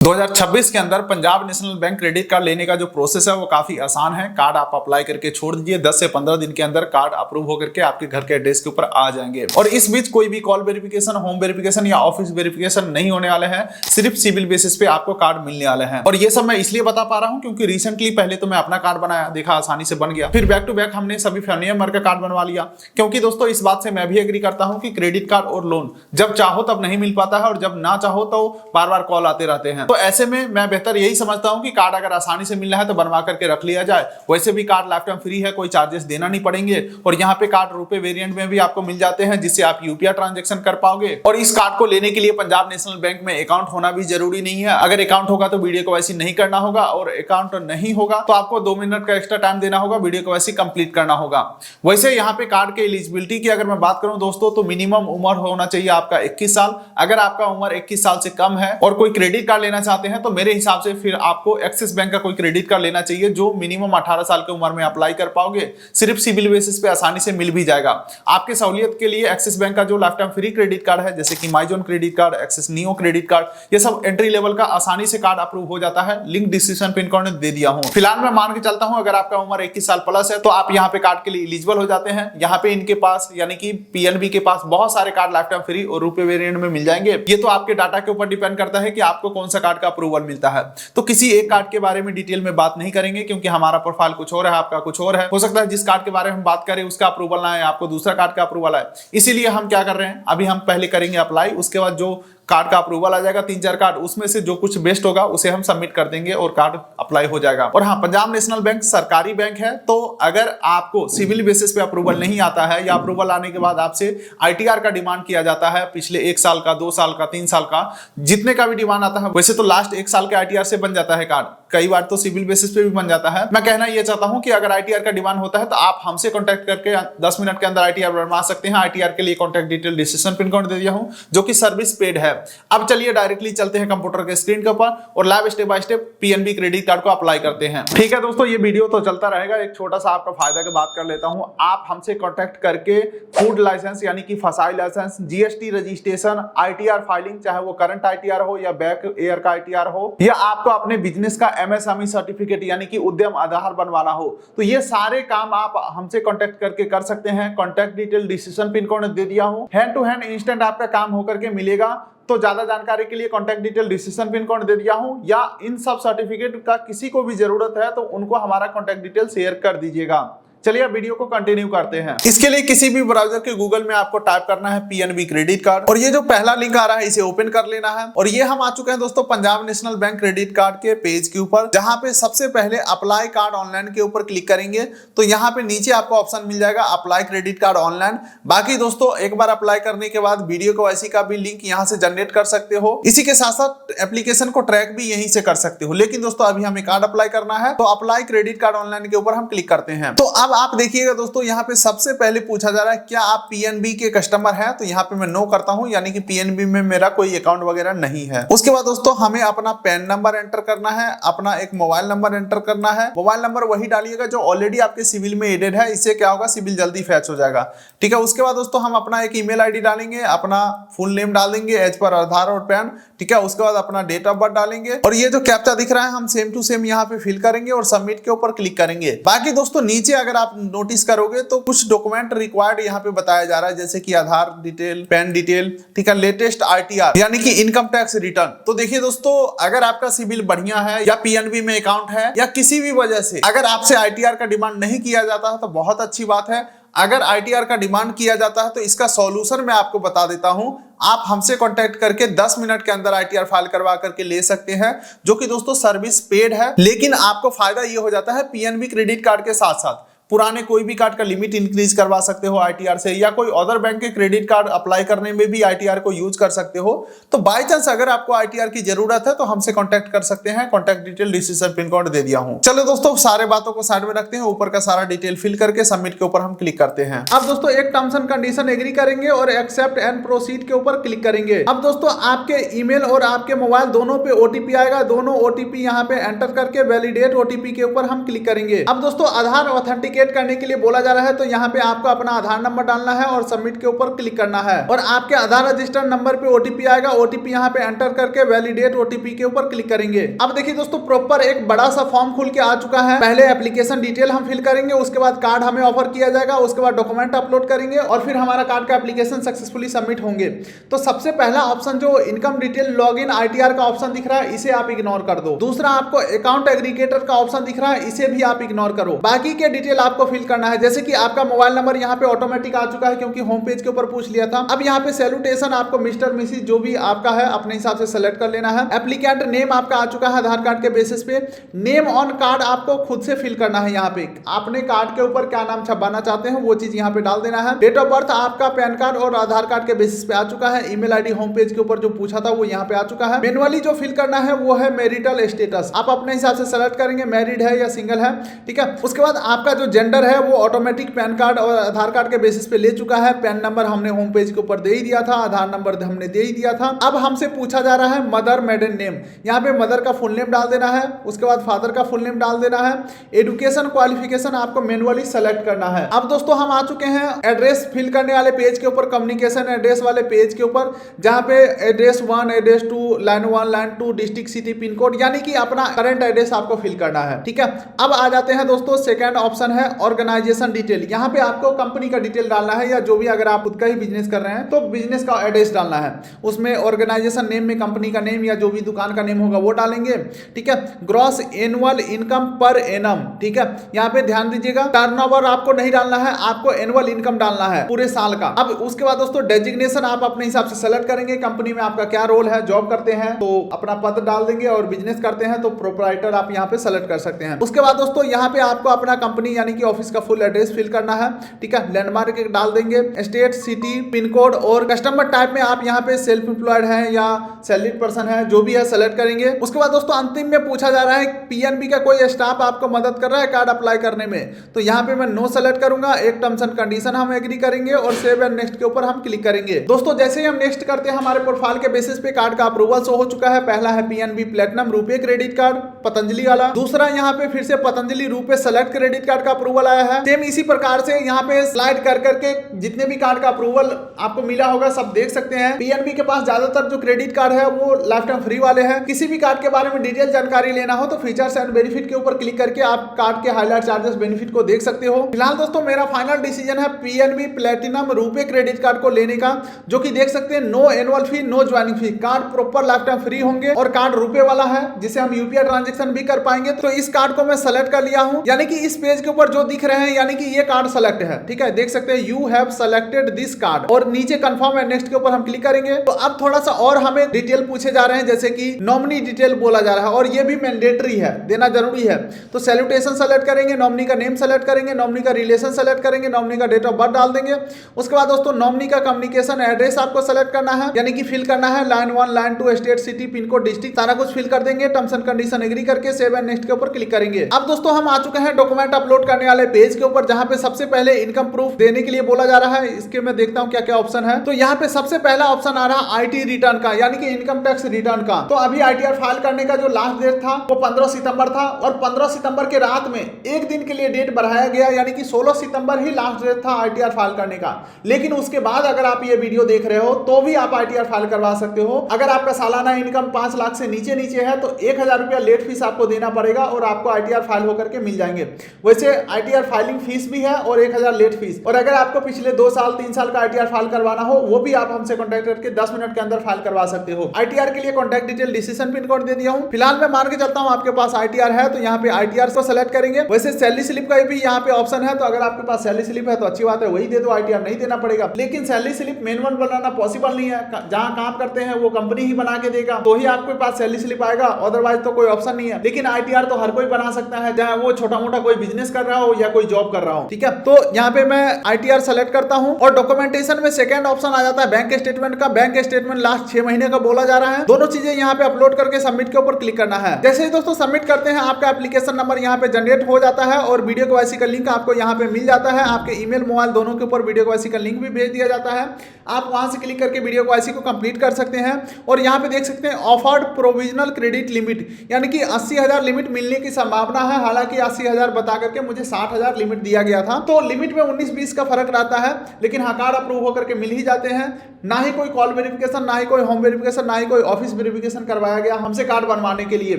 2026 के अंदर Punjab national bank credit card लेने का जो प्रोसेस है वो काफी आसान है। कार्ड आप अप्लाई करके छोड़ दीजिए, 10 से 15 दिन के अंदर कार्ड अप्रूव होकर के आपके घर के एड्रेस के ऊपर आ जाएंगे। और इस बीच कोई भी कॉल वेरिफिकेशन, होम वेरिफिकेशन या ऑफिस वेरिफिकेशन नहीं होने वाले हैं, सिर्फ सिविल बेसिस पे आपको कार्ड मिलने वाले हैं। और ये सब मैं इसलिए बता पा रहा हूँ क्योंकि रिसेंटली पहले तो मैं अपना कार्ड बनाया, देखा आसानी से बन गया, फिर बैक टू बैक हमने सभी फैमिली मेंबर का कार्ड बनवा लिया। क्योंकि दोस्तों इस बात से मैं भी एग्री करता हूँ कि क्रेडिट कार्ड और लोन जब चाहो तब नहीं मिल पाता है और जब ना चाहो तो बार बार कॉल आते रहते हैं। तो ऐसे में मैं बेहतर यही समझता हूं कि कार्ड अगर आसानी से मिल रहा है तो बनवा करके रख लिया जाए। वैसे भी कार्ड लाइफ टाइम फ्री है, कोई चार्जेस देना नहीं पड़ेंगे। और यहाँ पे कार्ड रुपए वेरिएंट में भी आपको मिल जाते हैं जिससे आप यूपीआई ट्रांजैक्शन कर पाओगे। और इस कार्ड को लेने के लिए पंजाब नेशनल बैंक में अकाउंट होना भी जरूरी नहीं है। अगर अकाउंट होगा तो वीडियो केवाईसी नहीं करना होगा, और अकाउंट नहीं होगा तो आपको 2 मिनट का एक्स्ट्रा टाइम देना होगा, वीडियो केवाईसी कंप्लीट करना होगा। वैसे यहाँ पे कार्ड के एलिजिबिलिटी की अगर मैं बात करूं दोस्तों तो मिनिमम उम्र होना चाहिए आपका 21 साल। अगर आपका उम्र 21 साल से कम है और कोई क्रेडिट कार्ड लेना चाहते हैं तो मेरे हिसाब से फिर आपको एक्सिस बैंक का कोई क्रेडिट कार्ड लेना चाहिए जो मिनिमम 18 साल की उम्र में अप्लाई कर पाओगे। सिर्फ सिविल बेसिस पे आसानी से मिल भी जाएगा। आपके सहूलियत के लिए एक्सिस बैंक का जो lifetime free credit card है, जैसे कि my zone credit card, Axis Neo credit card, ये सब एंट्री लेवल का आसानी से कार्ड अप्रूव हो जाता है। लिंक डिस्क्रिप्शन पिन कोड दे दिया हूं। फिलहाल मैं मान के चलता हूं अगर आपका उम्र 21 साल प्लस है तो आप यहाँ पे कार्ड के लिए एलिजिबल हो जाते हैं। यहाँ पे इनके पास यानी कि पीएनबी के पास बहुत सारे कार्ड लाइफ टाइम फ्री और रुपए वेरिएंट में मिल जाएंगे। ये तो आपके डाटा के ऊपर डिपेंड करता है कि आपको कौन सा कार्ड का अप्रूवल मिलता है। तो किसी एक कार्ड के बारे में डिटेल में बात नहीं करेंगे क्योंकि हमारा प्रोफाइल कुछ और है, आपका कुछ और है। हो सकता है जिस कार्ड के बारे में हम बात करें उसका अप्रूवल ना है, आपको दूसरा कार्ड का अप्रूवल है। इसीलिए हम क्या कर रहे हैं, अभी हम पहले करेंगे अप्लाई, उसके बाद जो कार्ड का अप्रूवल आ जाएगा 3-4 कार्ड, उसमें से जो कुछ बेस्ट होगा उसे हम सबमिट कर देंगे और कार्ड अप्लाई हो जाएगा। और हाँ, पंजाब नेशनल बैंक सरकारी बैंक है, तो अगर आपको सिविल बेसिस पे अप्रूवल नहीं आता है या अप्रूवल आने के बाद आपसे आईटीआर का डिमांड किया जाता है, पिछले 1 साल का, 2 साल का, 3 साल का, जितने का भी डिमांड आता है, वैसे तो लास्ट 1 साल के आईटीआर से बन जाता है कार्ड, कई बार तो सिविल बेसिस पे भी बन जाता है। मैं कहना ये चाहता हूं कि अगर आईटीआर का डिमांड होता है तो आप हमसे कांटेक्ट करके 10 मिनट के अंदर आईटीआर बनवा सकते हैं। आईटीआर के लिए contact detail description pin code दे दिया हूं जो कि सर्विस पेड है। अब चलिए डायरेक्टली चलते हैं कंप्यूटर के स्क्रीन के ऊपर और live step by step PNB credit card को अप्लाई करते हैं। ठीक है दोस्तों, ये वीडियो तो चलता रहेगा। एक छोटा सा आपका फायदा की बात कर लेता हूं। आप हमसे कांटेक्ट करके फूड लाइसेंस यानी कि FSSAI license, GST registration, ITR filing, चाहे वो करंट आईटीआर हो या बैक ईयर का आईटीआर हो, या आपको अपने बिजनेस का एमएसएमई सर्टिफिकेट यानी कि उद्यम आधार बनवाना हो, तो ये सारे काम आप हमसे कांटेक्ट करके कर सकते हैं। Contact detail description pin code दे दिया हूं। हैंड टू हैंड इंस्टेंट आपका काम होकर के मिलेगा। तो ज्यादा जानकारी के लिए contact detail description pin code दे दिया हूं, या इन सब सर्टिफिकेट का किसी को भी जरूरत है तो उनको हमारा कांटेक्ट डिटेल शेयर कर दीजिएगा। चलिए अब वीडियो को कंटिन्यू करते हैं। इसके लिए किसी भी ब्राउजर के गूगल में आपको टाइप करना है पीएनबी क्रेडिट कार्ड, और ये जो पहला लिंक आ रहा है इसे ओपन कर लेना है। और ये हम आ चुके हैं दोस्तों Punjab national bank credit card के पेज के ऊपर, जहां पे सबसे पहले अप्लाई कार्ड ऑनलाइन के ऊपर क्लिक करेंगे तो यहाँ पे नीचे आपको ऑप्शन मिल जाएगा अप्लाई क्रेडिट कार्ड ऑनलाइन। बाकी दोस्तों एक बार अप्लाई करने के बाद वीडियो केवाईसी का भी लिंक यहाँ से जनरेट कर सकते हो। इसी के साथ साथ एप्लीकेशन को ट्रैक भी यहीं से कर सकते हो। लेकिन दोस्तों अभी हमें कार्ड अप्लाई करना है तो अप्लाई क्रेडिट कार्ड ऑनलाइन के ऊपर हम क्लिक करते हैं। तो अब आप देखिएगा दोस्तों यहाँ पे सबसे पहले पूछा जा रहा है क्या आप पीएनबी के कस्टमर हैं, तो यहाँ पे मैं नो करता हूँ, यानी कि पीएनबी में मेरा कोई अकाउंट वगैरह नहीं है। उसके बाद दोस्तों हमें अपना पैन नंबर एंटर करना है, अपना एक मोबाइल नंबर एंटर करना है। मोबाइल नंबर वही डालिएगा जो ऑलरेडी आपके सिविल में एडेड है, इससे क्या होगा सिविल जल्दी फैच हो जाएगा। ठीक है, उसके बाद दोस्तों हम अपना एक ईमेल आईडी डालेंगे, अपना फुल नेम डाल देंगे एज पर आधार और पैन। ठीक है, उसके बाद अपना डेट ऑफ बर्थ डालेंगे और ये जो कैप्चा दिख रहा है हम सेम टू सेम यहाँ पे फिल करेंगे और सबमिट के ऊपर क्लिक करेंगे। बाकी दोस्तों नीचे अगर आप नोटिस करोगे तो कुछ डॉक्यूमेंट रिक्वायर्ड यहाँ पे बताया जा रहा है, जैसे कि आधार डिटेल, पैन डिटेल, ठीक है, लेटेस्ट आईटीआर यानी कि इनकम टैक्स रिटर्न। तो देखिए दोस्तों अगर आपका सिविल बढ़िया है या पीएनबी में अकाउंट है या किसी भी वजह से अगर आपसे आईटीआर का डिमांड नहीं किया जाता है तो बहुत अच्छी बात है। अगर आईटीआर का डिमांड किया जाता है तो इसका सॉल्यूशन मैं आपको बता देता हूं। आप हमसे कांटेक्ट करके 10 मिनट के अंदर आईटीआर फाइल करवा करके ले सकते हैं, जो कि दोस्तों सर्विस पेड है। लेकिन आपको फायदा ये हो जाता है पीएनबी क्रेडिट कार्ड के साथ साथ पुराने कोई भी कार्ड का लिमिट इंक्रीज करवा सकते हो आईटीआर से, या कोई अदर बैंक के क्रेडिट कार्ड अप्लाई करने में भी आईटीआर को यूज कर सकते हो। तो बाय चांस अगर आपको आईटीआर की जरूरत है तो हमसे कांटेक्ट कर सकते हैं। Contact detail description pin code दे दिया हूं। चलो दोस्तों सारे बातों को साइड में रखते हैं, ऊपर का सारा डिटेल फिल करके सबमिट के ऊपर हम क्लिक करते हैं। अब दोस्तों एक टर्म्स एंड कंडीशन एग्री करेंगे और एक्सेप्ट एंड प्रोसीड के ऊपर क्लिक करेंगे। अब दोस्तों आपके ईमेल और आपके मोबाइल दोनों पे ओटीपी आएगा, दोनों ओटीपी यहाँ पे एंटर करके वैलिडेट ओटीपी के ऊपर हम क्लिक करेंगे। अब दोस्तों आधार ऑथेंटिकेट ऑथेंटिकेट करने के लिए बोला जा रहा है, तो यहाँ पे आपको अपना आधार नंबर डालना है और सबमिट के ऊपर क्लिक करना है और आपके आधार रजिस्टर्ड नंबर पे ओटीपी आएगा। ओटीपी यहाँ पे एंटर करके वैलिडेट ओटीपी के ऊपर क्लिक करेंगे। अब देखिए दोस्तों, प्रॉपर एक बड़ा सा फॉर्म खुल के आ चुका है। पहले एप्लीकेशन डिटेल हम फिल करेंगे, उसके बाद कार्ड हमें ऑफर किया जाएगा, उसके बाद डॉक्यूमेंट अपलोड करेंगे और फिर हमारा कार्ड का एप्लीकेशन सक्सेसफुली सबमिट होंगे। तो सबसे पहला ऑप्शन जो इनकम डिटेल लॉगिन आईटीआर का ऑप्शन दिख रहा है, इसे आप इग्नोर कर दो। दूसरा आपको अकाउंट एग्रीगेटर का ऑप्शन दिख रहा है, इसे भी आप इग्नोर करो। बाकी के डिटेल आपको फिल करना है, जैसे कि आपका मोबाइल नंबर यहाँ पे ऑटोमेटिक आ चुका है क्योंकि होम पेज के ऊपर पूछ लिया था। अब यहाँ पे सैल्यूटेशन आपको मिस्टर मिसिस जो भी आपका है अपने हिसाब से सेलेक्ट कर लेना है। एप्लीकेंट नेम आपका आ चुका है आधार कार्ड के बेसिस पे। नेम ऑन कार्ड आपको खुद से फिल करना है। यहाँ पे आपने कार्ड के ऊपर क्या नाम छपवाना चाहते हैं वो चीज यहाँ पे डाल देना है। डेट ऑफ बर्थ आपका पैन कार्ड और आधार कार्ड के बेसिस पे आ चुका है। ईमेल आईडी होम पेज के ऊपर जो पूछा था वो यहाँ पे आ चुका है। मैनुअली जो फिल करना है वो है मैरिटल स्टेटस, आप अपने हिसाब से सेलेक्ट करेंगे, मैरिड है या सिंगल है, ठीक है। उसके बाद आपका जो जेंडर है वो ऑटोमेटिक पैन कार्ड और आधार कार्ड के बेसिस पे ले चुका है। पैन नंबर हमने होम पेज के ऊपर दे ही दिया था, आधार नंबर हमने दे ही दिया था। अब हमसे पूछा जा रहा है मदर मेडन नेम, यहाँ पे मदर का फुल नेम डाल देना है, उसके बाद फादर का फुल नेम डाल देना है। एजुकेशन क्वालिफिकेशन आपको मैनुअली सेलेक्ट करना है। अब दोस्तों हम आ चुके हैं एड्रेस फिल करने वाले पेज के ऊपर, कम्युनिकेशन एड्रेस वाले पेज के ऊपर, जहां पे address 1, address 2, line 1, line 2, district, city, pin code, यानी कि अपना करंट एड्रेस आपको फिल करना है, ठीक है। अब आ जाते हैं दोस्तों, सेकंड ऑप्शन है ऑर्गेनाइजेशन डिटेल। यहाँ पे आपको कंपनी का डिटेल डालना है, या जो भी अगर आप खुद का ही बिजनेस कर रहे हैं तो बिजनेस का एड्रेस डालना है। उसमें ऑर्गेनाइजेशन नेम में कंपनी का नेम या जो भी दुकान का नेम होगा वो डालेंगे, ठीक है। Gross annual income per annum, ठीक है। यहाँ पे ध्यान दीजिएगा, टर्नओवर आपको नहीं डालना है, आपको एनुअल इनकम डालना है पूरे साल का। अब उसके बाद दोस्तों डेजिग्नेशन आप अपने हिसाब से सेलेक्ट करेंगे। कंपनी में आपका क्या रोल है, जॉब करते हैं तो अपना पद डाल देंगे, और बिजनेस करते हैं तो प्रोप्राइटर आप यहाँ पे सेलेक्ट कर सकते हैं। उसके बाद दोस्तों यहाँ पे आपको अपना कंपनी यानी कि ऑफिस का फुल एड्रेस फिल करना है, ठीक है। लैंडमार्क डाल देंगे, स्टेट, सिटी, पिन कोड, और कस्टमर टाइप में आप यहाँ पे सेल्फ एम्प्लॉयड है या सैलरीड पर्सन है, जो भी है सेलेक्ट करेंगे। उसके बाद दोस्तों अंतिम में पूछा जा रहा है पीएनबी का कोई स्टाफ आपको मदद कर रहा है कार्ड अप्लाई करने में, तो यहाँ पे मैं नो सेलेक्ट करूंगा। एक टर्म्स एंड कंडीशन हम एग्री करेंगे और सेव एंड नेक्स्ट के ऊपर हम क्लिक करेंगे। दोस्तों जैसे ही हम नेक्स्ट करते हैं, हमारे प्रोफाइल के बेसिस पे कार्ड का अप्रूवल शो हो चुका है। पहला है PNB platinum RuPay credit card Patanjali वाला, दूसरा यहाँ पे फिर से पतंजलि रुपए सेलेक्ट क्रेडिट कार्ड का अप्रूवल आया है। सेम इसी प्रकार से यहाँ पे स्लाइड कर करके जितने भी कार्ड का अप्रूवल आपको मिला होगा सब देख सकते हैं। पीएनबी के पास ज्यादातर जो क्रेडिट कार्ड है वो लाइफ टाइम फ्री वाले हैं। किसी भी कार्ड के बारे में डिटेल जानकारी लेना हो तो फीचर्स एंड बेनिफिट के ऊपर क्लिक करके आप कार्ड के हाईलाइट चार्जेस बेनिफिट को देख सकते हो। फिलहाल दोस्तों मेरा फाइनल डिसीजन है PNB platinum RuPay credit card को लेने का, जो कि देख सकते हैं no annual fee, no joining fee, card proper lifetime free होंगे और कार्ड रुपए वाला है जिसे हम यूपीआई ट्रांजैक्शन भी कर पाएंगे। तो इस कार्ड को मैं सेलेक्ट कर लिया हूं, यानी कि इस पेज के ऊपर जो दिख रहे हैं यानी कि ये कार्ड सेलेक्ट है, ठीक है। देख सकते हैं you have selected this card, और नीचे कंफर्म एंड नेक्स्ट के ऊपर हम क्लिक करेंगे। तो अब थोड़ा सा और हमें डिटेल पूछे जा रहे हैं, जैसे कि नॉमिनी डिटेल बोला जा रहा है और ये भी मैंडेटरी है, देना जरूरी है। तो सैल्यूटेशन सेलेक्ट करेंगे, नॉमिनी का नेम सेलेक्ट करेंगे, नॉमिनी का रिलेशन सेलेक्ट करेंगे, नॉमिनी का डेट ऑफ बर्थ डाल देंगे। उसके बाद दोस्तों नॉमिनी का कम्युनिकेशन एड्रेस आपको सेलेक्ट करना है, यानी कि फिल करना है line 1, line 2, state, city, pin code, district, सारा कुछ फिल कर देंगे। टर्म्स एंड कंडीशन एग्री करके सेव एंड नेक्स्ट के ऊपर क्लिक करेंगे। अब दोस्तों हम आ चुके हैं डॉक्यूमेंट अपलोड करने वाले पेज के ऊपर, जहां पे सबसे पहले इनकम प्रूफ देने के लिए बोला जा रहा है। इसके मैं देखता हूं क्या क्या ऑप्शन है। तो यहाँ पे सबसे पहला ऑप्शन आ रहा है आईटी रिटर्न का, यानी कि इनकम टैक्स रिटर्न का। तो अभी आईटीआर फाइल करने का जो लास्ट डेट था वो 15 सितंबर था, और 15 सितंबर के रात में एक दिन के लिए डेट बढ़ाया गया, यानी कि 16 सितंबर ही लास्ट डेट था आईटीआर फाइल करने का। लेकिन उसके बाद अगर आप ये वीडियो देख रहे हो तो भी आप आईटीआर फाइल करवा सकते हो। अगर आपका सालाना इनकम 5 लाख से नीचे है तो 1000 रुपया लेट फीस आपको देना पड़ेगा और आपको आईटीआर फाइल होकर के मिल जाएंगे। वैसे आईटीआर फाइलिंग फीस भी है और 1000 लेट फीस। और अगर आपको पिछले 2 साल 3 साल का आईटीआर फाइल करवाना हो वो भी आप हमसे कॉन्टैक्ट करके 10 मिनट के अंदर फाइल करवा सकते हो। आईटीआर के लिए contact detail, decision pin code दे दिया हूं। फिलहाल मैं मान के चलता हूं आपके पास आईटीआर है, तो यहाँ पे आईटीआर को सेलेक्ट करेंगे। वैसे सैलरी स्लिप का भी यहाँ पे ऑप्शन है, तो अगर आपके पास सैलरी स्लिप है तो अच्छी बात है, वही दे दो, आईटीआर नहीं देना पड़ेगा। लेकिन सैलरी स्लिप मैनुअल बनाना पॉसिबल नहीं है, जहां काम करते हैं वो कंपनी ही बना के देगा तो ही आपके पास सैलरी स्लिप आएगा, अदरवाइज तो कोई ऑप्शन नहीं है। लेकिन आईटीआर तो हर कोई बना सकता है, चाहे वो छोटा मोटा कोई बिजनेस कर रहा हो या कोई जॉब कर रहा हो, ठीक है। तो यहाँ पे मैं आईटीआर सेलेक्ट करता हूँ, और डॉक्यूमेंटेशन में सेकंड ऑप्शन आ जाता है बैंक स्टेटमेंट का। बैंक स्टेटमेंट लास्ट 6 महीने का बोला जा रहा है। दोनों चीजें यहाँ पे अपलोड करके सबमिट के ऊपर क्लिक करना है। जैसे ही दोस्तों सबमिट करते हैं आपका एप्लीकेशन नंबर यहाँ पे जनरेट हो जाता है, और वीडियो केवाईसी का लिंक आपको यहाँ पे मिल जाता है। आपके ईमेल मोबाइल दोनों के ऊपर वीडियो केवाईसी का लिंक भी भेज दिया जाता है। आप वहां से क्लिक करके वीडियो केवाईसी को कंप्लीट कर सकते हैं। और यहाँ पे देख सकते हैं ऑफर्ड प्रोविजनल क्रेडिट लिमिट, यानी कि 80,000 लिमिट मिलने की संभावना है। हालांकि 80,000 बता करके मुझे 60,000 लिमिट दिया गया था, तो लिमिट में 19-20 का फर्क रहता है, लेकिन हाँ कार्ड अप्रूव होकर के मिल ही जाते हैं। ना ही कोई कॉल वेरिफिकेशन, ना ही कोई होम वेरिफिकेशन, ना ही कोई ऑफिस वेरिफिकेशन करवाया गया हमसे कार्ड बनवाने के लिए।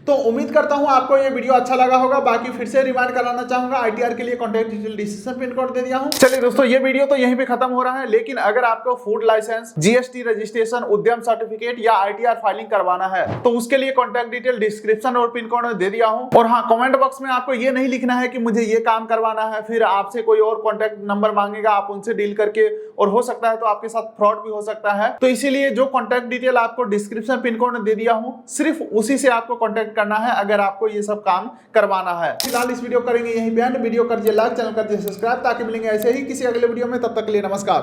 तो उम्मीद करता हूं आपको ये वीडियो अच्छा लगा होगा। बाकी फिर से रिमाइंड कराना चाहूंगा, ITR के लिए contact detail description pin code दे दिया हूं। चलिए दोस्तों, ये वीडियो तो यहीं पे खत्म हो रहा है, लेकिन अगर आपको फूड लाइसेंस, GST रजिस्ट्रेशन, उद्यम सर्टिफिकेट या ITR फाइलिंग करवाना है तो उसके लिए कॉन्टैक्ट डिटेल डिस्क्रिप्शन और पिन कोड दे दिया हूं। और हाँ, कमेंट बॉक्स में आपको ये नहीं लिखना है कि मुझे ये काम करवाना है, फिर आपसे कोई और कॉन्टैक्ट नंबर मांगेगा, आप उनसे डील करके, और हो सकता है तो आपके साथ फ्रॉड भी हो सकता है। तो इसीलिए जो कॉन्टैक्ट डिटेल आपको डिस्क्रिप्शन पिन कोड दे दिया हूं, सिर्फ उसी से आपको कॉन्टैक्ट करना है अगर आपको ये सब काम करवाना है। फिलहाल इस वीडियो करेंगे यहीं पे एंड। वीडियो कर दिए लाइक, चैनल कर दिए सब्सक्राइब, ताकि मिलेंगे ऐसे ही किसी अगले वीडियो में। तब तक के लिए नमस्कार।